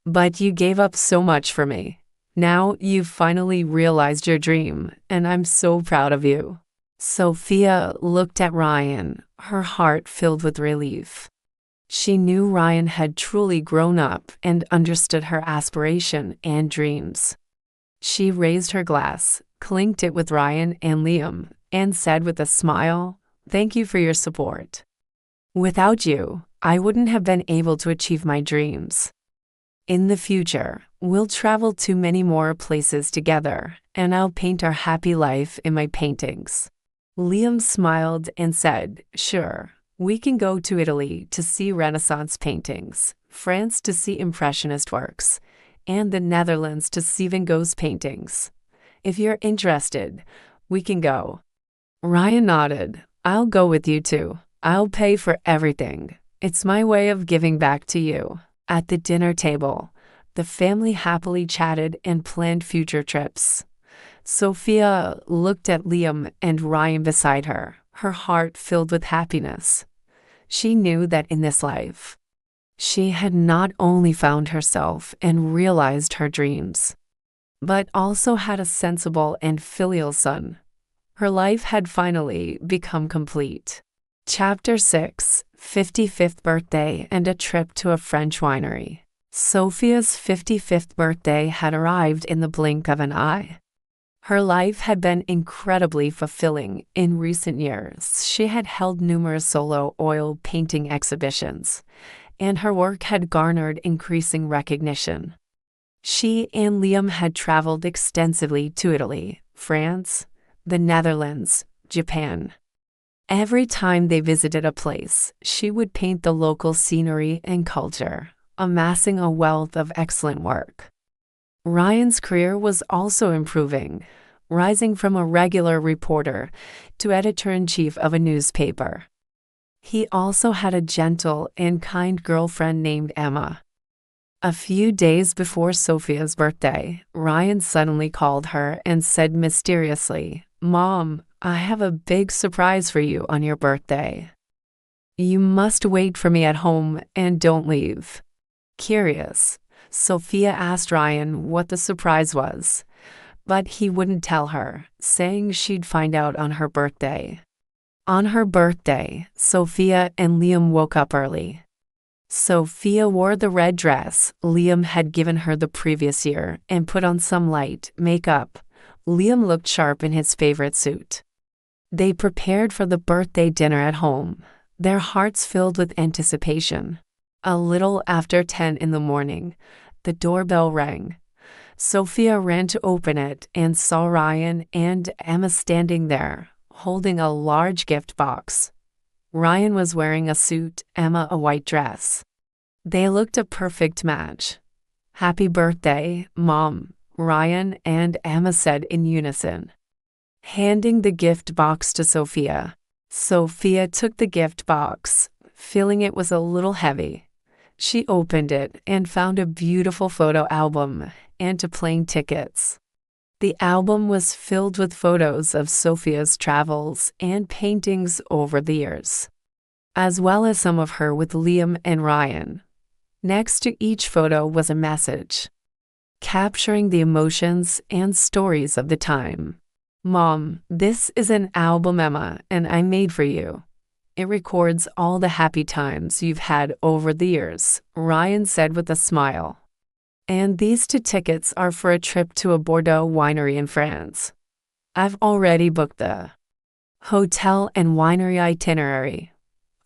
but you gave up so much for me. Now you've finally realized your dream, and I'm so proud of you." Sophia looked at Ryan, her heart filled with relief. She knew Ryan had truly grown up and understood her aspiration and dreams. She raised her glass, clinked it with Ryan and Liam, and said with a smile, "Thank you for your support. Without you, I wouldn't have been able to achieve my dreams. In the future, we'll travel to many more places together, and I'll paint our happy life in my paintings." Liam smiled and said, "Sure, we can go to Italy to see Renaissance paintings, France to see Impressionist works, and the Netherlands to see Van Gogh's paintings. If you're interested, we can go." Ryan nodded. "I'll go with you too. I'll pay for everything. It's my way of giving back to you." At the dinner table, the family happily chatted and planned future trips. Sophia looked at Liam and Ryan beside her, her heart filled with happiness. She knew that in this life, she had not only found herself and realized her dreams, but also had a sensible and filial son. Her life had finally become complete. Chapter 6: 55th Birthday and a Trip to a French Winery. Sophia's 55th birthday had arrived in the blink of an eye. Her life had been incredibly fulfilling in recent years. She had held numerous solo oil painting exhibitions, and her work had garnered increasing recognition. She and Liam had traveled extensively to Italy, France, the Netherlands, Japan. Every time they visited a place, she would paint the local scenery and culture, amassing a wealth of excellent work. Ryan's career was also improving, rising from a regular reporter to editor-in-chief of a newspaper. He also had a gentle and kind girlfriend named Emma. A few days before Sophia's birthday, Ryan suddenly called her and said mysteriously, "Mom, I have a big surprise for you on your birthday. You must wait for me at home and don't leave." Curious, Sophia asked Ryan what the surprise was, but he wouldn't tell her, saying she'd find out on her birthday. On her birthday, Sophia and Liam woke up early. Sophia wore the red dress Liam had given her the previous year and put on some light makeup. Liam looked sharp in his favorite suit. They prepared for the birthday dinner at home, their hearts filled with anticipation. A little after 10 in the morning, the doorbell rang. Sophia ran to open it and saw Ryan and Emma standing there, holding a large gift box. Ryan was wearing a suit, Emma a white dress. They looked a perfect match. "Happy birthday, Mom," Ryan and Emma said in unison. Handing the gift box to Sophia, Sophia took the gift box, feeling it was a little heavy. She opened it and found a beautiful photo album and plane tickets. The album was filled with photos of Sophia's travels and paintings over the years, as well as some of her with Liam and Ryan. Next to each photo was a message, capturing the emotions and stories of the time. "Mom, this is an album Emma and I made for you. It records all the happy times you've had over the years," Ryan said with a smile. "And these 2 tickets are for a trip to a Bordeaux winery in France. I've already booked the hotel and winery itinerary.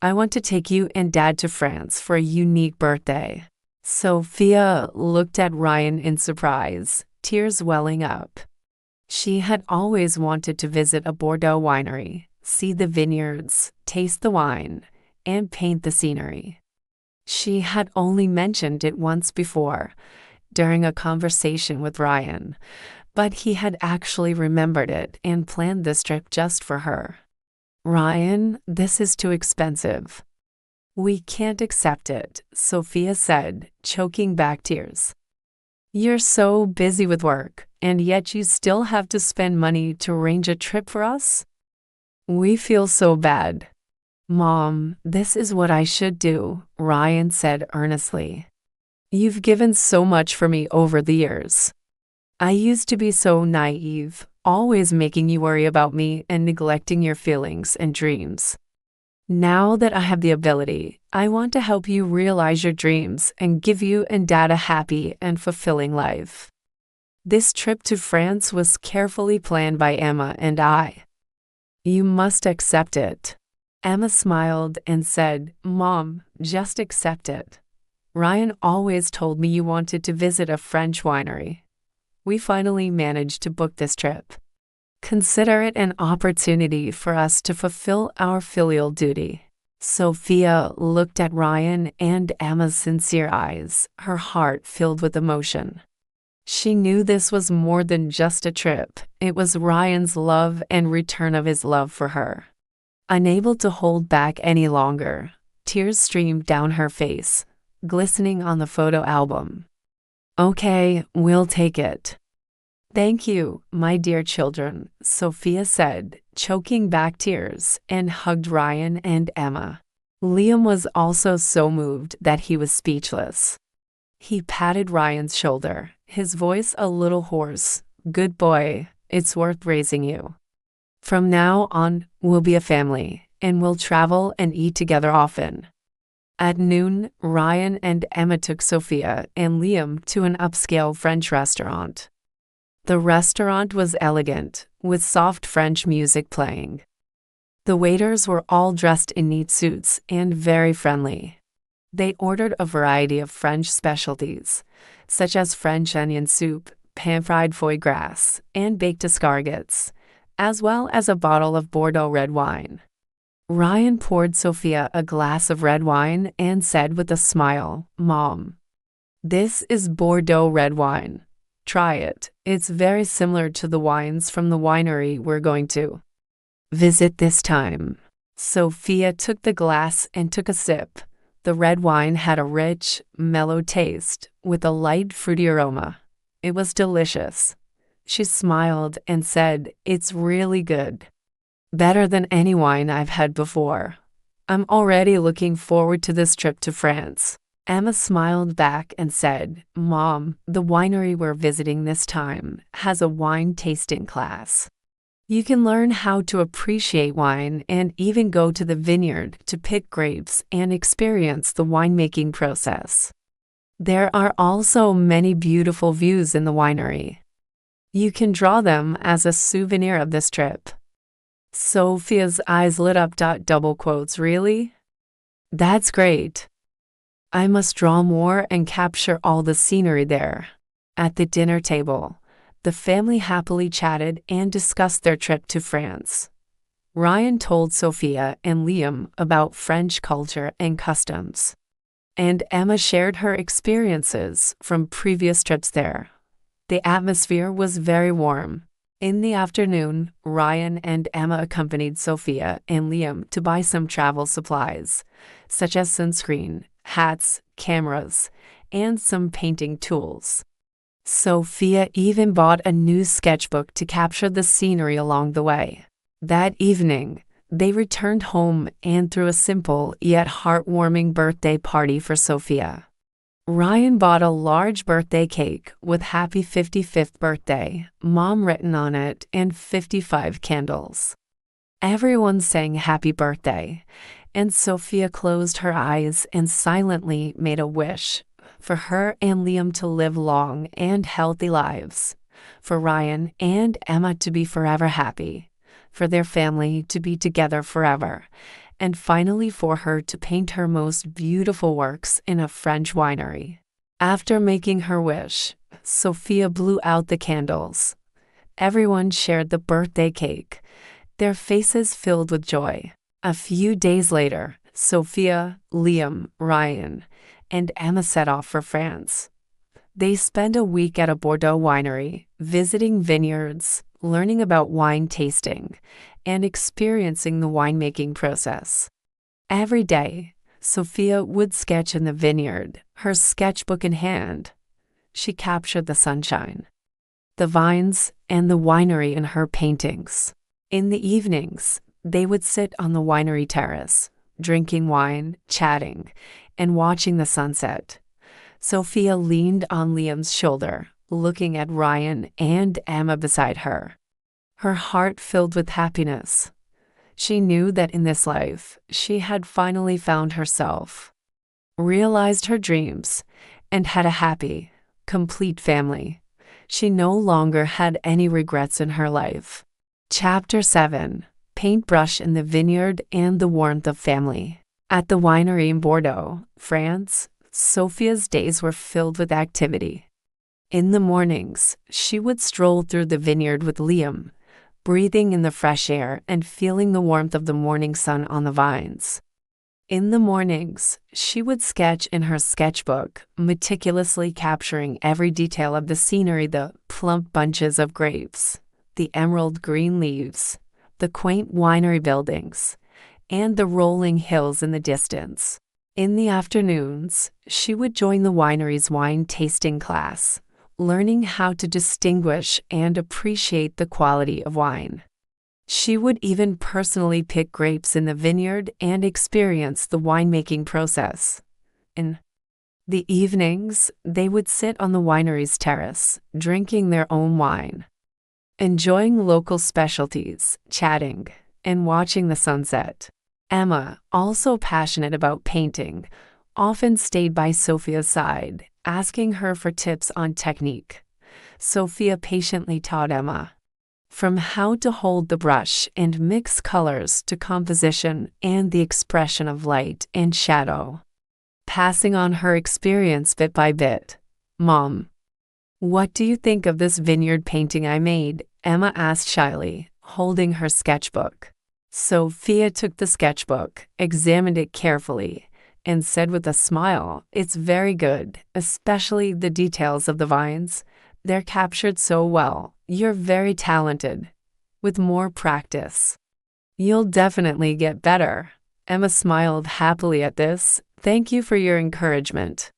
I want to take you and Dad to France for a unique birthday." Sophia looked at Ryan in surprise, tears welling up. She had always wanted to visit a Bordeaux winery, see the vineyards, taste the wine, and paint the scenery. She had only mentioned it once before, during a conversation with Ryan, but he had actually remembered it and planned this trip just for her. "Ryan, this is too expensive. We can't accept it," Sophia said, choking back tears. "You're so busy with work, and yet you still have to spend money to arrange a trip for us? We feel so bad." "Mom, this is what I should do," Ryan said earnestly. "You've given so much for me over the years. I used to be so naive, always making you worry about me and neglecting your feelings and dreams. Now that I have the ability, I want to help you realize your dreams and give you and Dad a happy and fulfilling life." This trip to France was carefully planned by Emma and I. "You must accept it." Emma smiled and said, "Mom, just accept it. Ryan always told me you wanted to visit a French winery. We finally managed to book this trip. Consider it an opportunity for us to fulfill our filial duty." Sophia looked at Ryan and Emma's sincere eyes, her heart filled with emotion. She knew this was more than just a trip. It was Ryan's love and return of his love for her. Unable to hold back any longer, tears streamed down her face, glistening on the photo album. "Okay, we'll take it." "Thank you, my dear children," Sophia said, choking back tears, and hugged Ryan and Emma. Liam was also so moved that he was speechless. He patted Ryan's shoulder, his voice a little hoarse. "Good boy, it's worth raising you. From now on, we'll be a family, and we'll travel and eat together often." At noon, Ryan and Emma took Sophia and Liam to an upscale French restaurant. The restaurant was elegant, with soft French music playing. The waiters were all dressed in neat suits and very friendly. They ordered a variety of French specialties, such as French onion soup, pan-fried foie gras, and baked escargots, as well as a bottle of Bordeaux red wine. Ryan poured Sophia a glass of red wine and said with a smile, "Mom, this is Bordeaux red wine. Try it. It's very similar to the wines from the winery we're going to visit this time." Sophia took the glass and took a sip. The red wine had a rich, mellow taste, with a light fruity aroma. It was delicious. She smiled and said, "It's really good. Better than any wine I've had before. I'm already looking forward to this trip to France." Emma smiled back and said, "Mom, the winery we're visiting this time has a wine tasting class. You can learn how to appreciate wine and even go to the vineyard to pick grapes and experience the winemaking process. There are also many beautiful views in the winery. You can draw them as a souvenir of this trip." Sophia's eyes lit up. Double quotes, "Really? That's great. I must draw more and capture all the scenery there." At the dinner table, the family happily chatted and discussed their trip to France. Ryan told Sophia and Liam about French culture and customs, and Emma shared her experiences from previous trips there. The atmosphere was very warm. In the afternoon, Ryan and Emma accompanied Sophia and Liam to buy some travel supplies, such as sunscreen, hats, cameras, and some painting tools. Sophia even bought a new sketchbook to capture the scenery along the way. That evening, they returned home and threw a simple yet heartwarming birthday party for Sophia. Ryan bought a large birthday cake with "Happy 55th Birthday, Mom" written on it and 55 candles. Everyone sang happy birthday, and Sophia closed her eyes and silently made a wish for her and Liam to live long and healthy lives, for Ryan and Emma to be forever happy, for their family to be together forever, and finally for her to paint her most beautiful works in a French winery. After making her wish, Sophia blew out the candles. Everyone shared the birthday cake, their faces filled with joy. A few days later, Sophia, Liam, Ryan, and Emma set off for France. They spent a week at a Bordeaux winery, visiting vineyards, learning about wine tasting, and experiencing the winemaking process. Every day, Sophia would sketch in the vineyard, her sketchbook in hand. She captured the sunshine, the vines, and the winery in her paintings. In the evenings, they would sit on the winery terrace, drinking wine, chatting, and watching the sunset. Sophia leaned on Liam's shoulder, looking at Ryan and Emma beside her. Her heart filled with happiness. She knew that in this life, she had finally found herself, realized her dreams, and had a happy, complete family. She no longer had any regrets in her life. Chapter 7: Paintbrush in the Vineyard and the Warmth of Family. At the winery in Bordeaux, France, Sophia's days were filled with activity. In the mornings, she would stroll through the vineyard with Liam, breathing in the fresh air and feeling the warmth of the morning sun on the vines. In the mornings, she would sketch in her sketchbook, meticulously capturing every detail of the scenery: the plump bunches of grapes, the emerald green leaves, the quaint winery buildings, and the rolling hills in the distance. In the afternoons, she would join the winery's wine tasting class, learning how to distinguish and appreciate the quality of wine. She would even personally pick grapes in the vineyard and experience the winemaking process. In the evenings, they would sit on the winery's terrace, drinking their own wine, enjoying local specialties, chatting, and watching the sunset. Emma, also passionate about painting, often stayed by Sophia's side, asking her for tips on technique. Sophia patiently taught Emma, from how to hold the brush and mix colors to composition and the expression of light and shadow, passing on her experience bit by bit. "Mom, what do you think of this vineyard painting I made?" Emma asked shyly, holding her sketchbook. Sophia took the sketchbook, examined it carefully, and said with a smile, "It's very good, especially the details of the vines. They're captured so well. You're very talented. With more practice, you'll definitely get better." Emma smiled happily at this. "Thank you for your encouragement,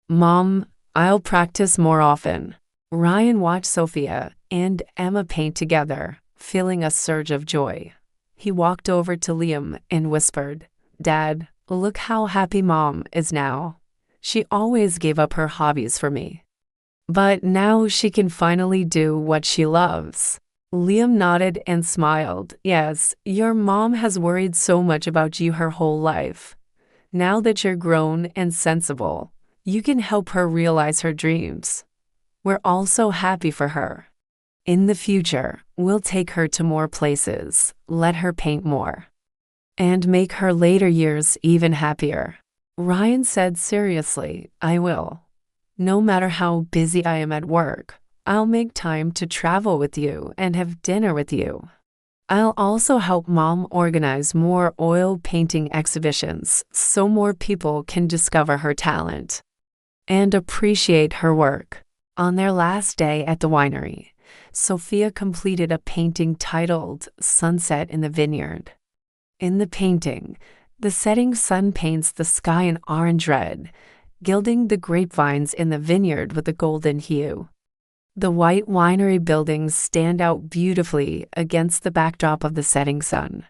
Mom. I'll practice more often." Ryan watched Sophia and Emma paint together, feeling a surge of joy. He walked over to Liam and whispered, "Dad, look how happy Mom is now. She always gave up her hobbies for me, but now she can finally do what she loves." Liam nodded and smiled. "Yes, your mom has worried so much about you her whole life. Now that you're grown and sensible, you can help her realize her dreams. We're all so happy for her. In the future, we'll take her to more places, let her paint more, and make her later years even happier." Ryan said seriously, "I will. No matter how busy I am at work, I'll make time to travel with you and have dinner with you. I'll also help Mom organize more oil painting exhibitions so more people can discover her talent and appreciate her work." On their last day at the winery, Sophia completed a painting titled "Sunset in the Vineyard." In the painting, the setting sun paints the sky an orange-red, gilding the grapevines in the vineyard with a golden hue. The white winery buildings stand out beautifully against the backdrop of the setting sun.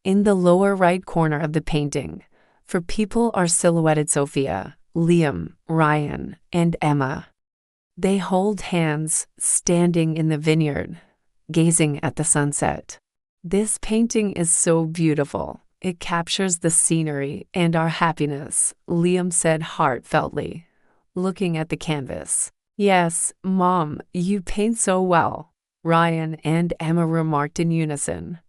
In the lower right corner of the painting, for people are silhouetted Sophia, Liam, Ryan, and Emma. They hold hands, standing in the vineyard, gazing at the sunset. "This painting is so beautiful. It captures the scenery and our happiness," Liam said heartfeltly, looking at the canvas. "Yes, Mom, you paint so well," Ryan and Emma remarked in unison.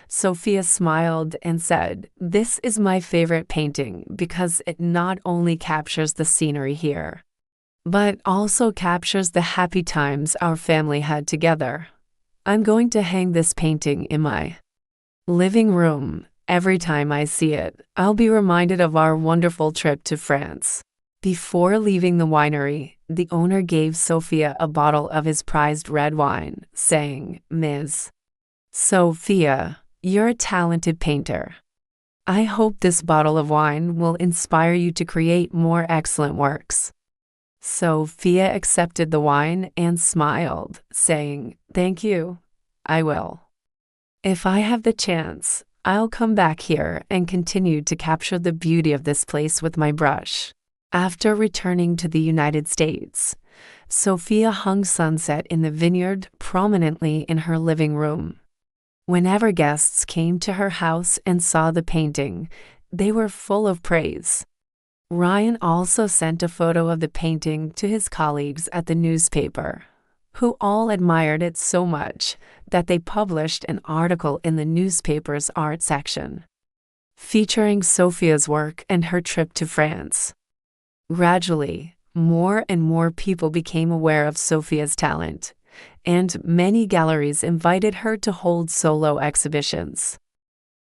Sophia smiled and said, "This is my favorite painting because it not only captures the scenery here, but also captures the happy times our family had together." I'm going to hang this painting in my living room. Every time I see it, I'll be reminded of our wonderful trip to France. Before leaving the winery, the owner gave Sophia a bottle of his prized red wine, saying, "Ms. Sophia, you're a talented painter. I hope this bottle of wine will inspire you to create more excellent works." Sophia accepted the wine and smiled, saying, "Thank you. I will. If I have the chance, I'll come back here and continue to capture the beauty of this place with my brush." After returning to the United States, Sophia hung Sunset in the Vineyard prominently in her living room. Whenever guests came to her house and saw the painting, they were full of praise. Ryan also sent a photo of the painting to his colleagues at the newspaper, who all admired it so much that they published an article in the newspaper's art section, featuring Sophia's work and her trip to France. Gradually, more and more people became aware of Sophia's talent, and many galleries invited her to hold solo exhibitions.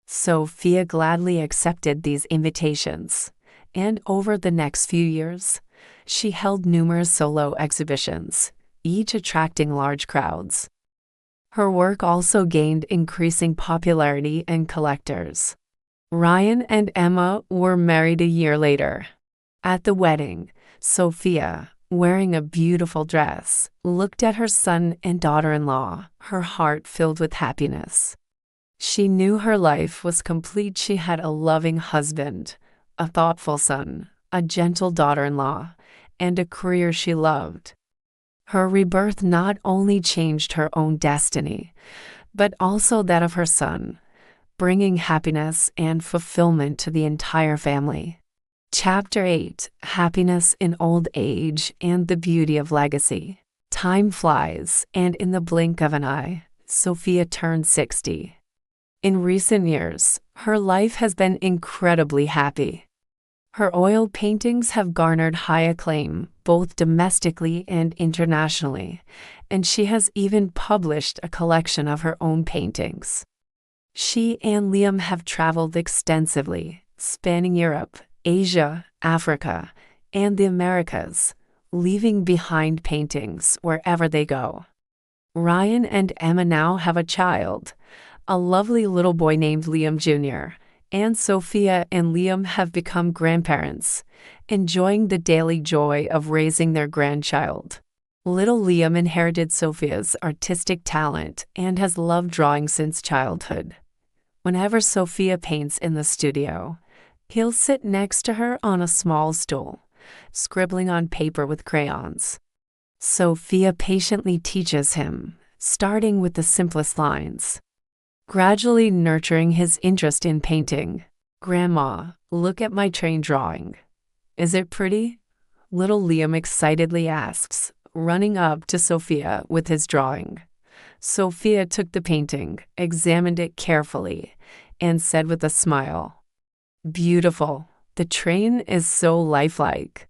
Sophia gladly accepted these invitations, and over the next few years, she held numerous solo exhibitions, each attracting large crowds. Her work also gained increasing popularity and collectors. Ryan and Emma were married a year later. At the wedding, Sophia, wearing a beautiful dress, looked at her son and daughter-in-law, her heart filled with happiness. She knew her life was complete. She had a loving husband, a thoughtful son, a gentle daughter-in-law, and a career she loved. Her rebirth not only changed her own destiny, but also that of her son, bringing happiness and fulfillment to the entire family. Chapter 8: Happiness in Old Age and the Beauty of Legacy. Time flies, and in the blink of an eye, Sophia turned 60. In recent years, her life has been incredibly happy. Her oil paintings have garnered high acclaim, both domestically and internationally, and she has even published a collection of her own paintings. She and Liam have traveled extensively, spanning Europe, Asia, Africa, and the Americas, leaving behind paintings wherever they go. Ryan and Emma now have a child, a lovely little boy named Liam Jr., and Sophia and Liam have become grandparents, enjoying the daily joy of raising their grandchild. Little Liam inherited Sophia's artistic talent and has loved drawing since childhood. Whenever Sophia paints in the studio, he'll sit next to her on a small stool, scribbling on paper with crayons. Sophia patiently teaches him, starting with the simplest lines, gradually nurturing his interest in painting. "Grandma, look at my train drawing. Is it pretty?" Little Liam excitedly asks, running up to Sophia with his drawing. Sophia took the painting, examined it carefully, and said with a smile, "Beautiful. The train is so lifelike.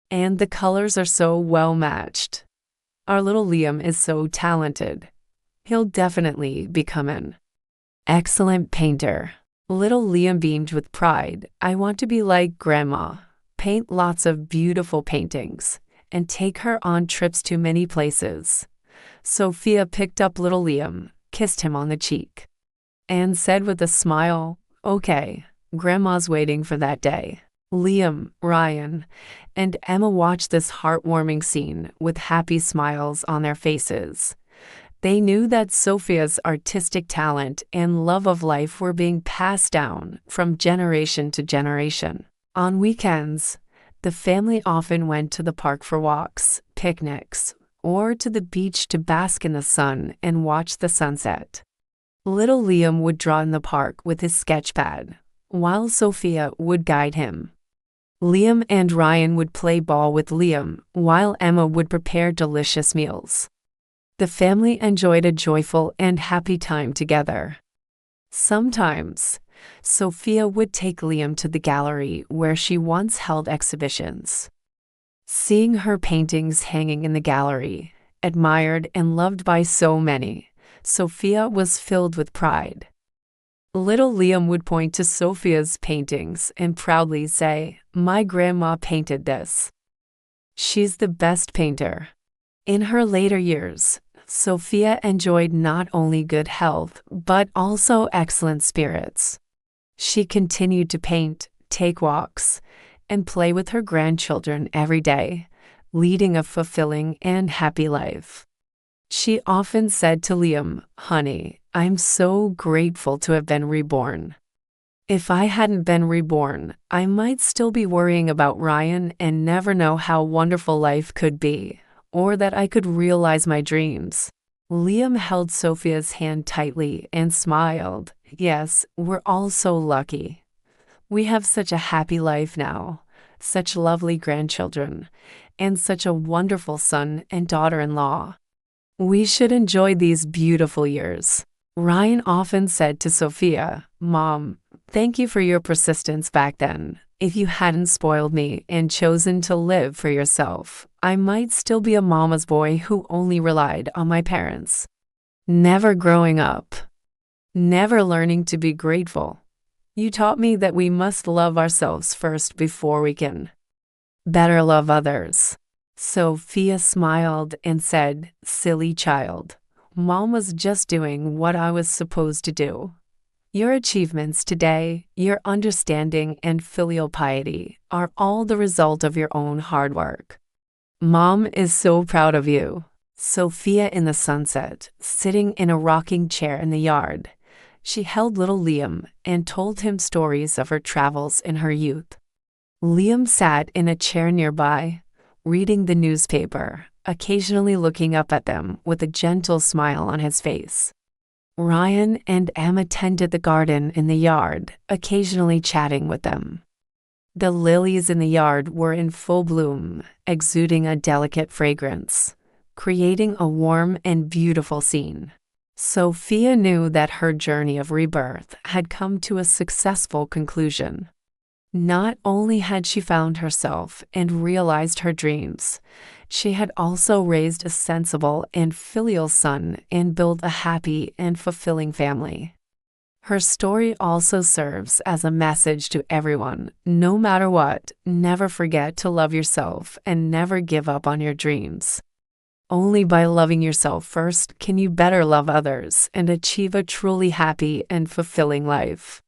And the colors are so well matched. Our little Liam is so talented. He'll definitely become an excellent painter." Little Liam beamed with pride. "I want to be like Grandma, paint lots of beautiful paintings, and take her on trips to many places." Sophia picked up little Liam, kissed him on the cheek, and said with a smile, "Okay, Grandma's waiting for that day." Liam, Ryan, and Emma watched this heartwarming scene with happy smiles on their faces. They knew that Sophia's artistic talent and love of life were being passed down from generation to generation. On weekends, the family often went to the park for walks, picnics, or to the beach to bask in the sun and watch the sunset. Little Liam would draw in the park with his sketchpad, while Sophia would guide him. Liam and Ryan would play ball with Liam, while Emma would prepare delicious meals. The family enjoyed a joyful and happy time together. Sometimes, Sophia would take Liam to the gallery where she once held exhibitions. Seeing her paintings hanging in the gallery, admired and loved by so many, Sophia was filled with pride. Little Liam would point to Sophia's paintings and proudly say, "My grandma painted this. She's the best painter." In her later years, Sophia enjoyed not only good health, but also excellent spirits. She continued to paint, take walks, and play with her grandchildren every day, leading a fulfilling and happy life. She often said to Liam, "Honey, I'm so grateful to have been reborn. If I hadn't been reborn, I might still be worrying about Ryan and never know how wonderful life could be, or that I could realize my dreams." Liam held Sophia's hand tightly and smiled. "Yes, we're all so lucky. We have such a happy life now, such lovely grandchildren, and such a wonderful son and daughter-in-law. We should enjoy these beautiful years." Ryan often said to Sophia, "Mom, thank you for your persistence back then. If you hadn't spoiled me and chosen to live for yourself, I might still be a mama's boy who only relied on my parents. Never growing up. Never learning to be grateful. You taught me that we must love ourselves first before we can better love others." Sophia smiled and said, "Silly child. Mom was just doing what I was supposed to do. Your achievements today, your understanding and filial piety are all the result of your own hard work. Mom is so proud of you." Sophia in the sunset, sitting in a rocking chair in the yard. She held little Liam and told him stories of her travels in her youth. Liam sat in a chair nearby, reading the newspaper, occasionally looking up at them with a gentle smile on his face. Ryan and Emma tended the garden in the yard, occasionally chatting with them. The lilies in the yard were in full bloom, exuding a delicate fragrance, creating a warm and beautiful scene. Sophia knew that her journey of rebirth had come to a successful conclusion. Not only had she found herself and realized her dreams, she had also raised a sensible and filial son and built a happy and fulfilling family. Her story also serves as a message to everyone: no matter what, never forget to love yourself and never give up on your dreams. Only by loving yourself first can you better love others and achieve a truly happy and fulfilling life.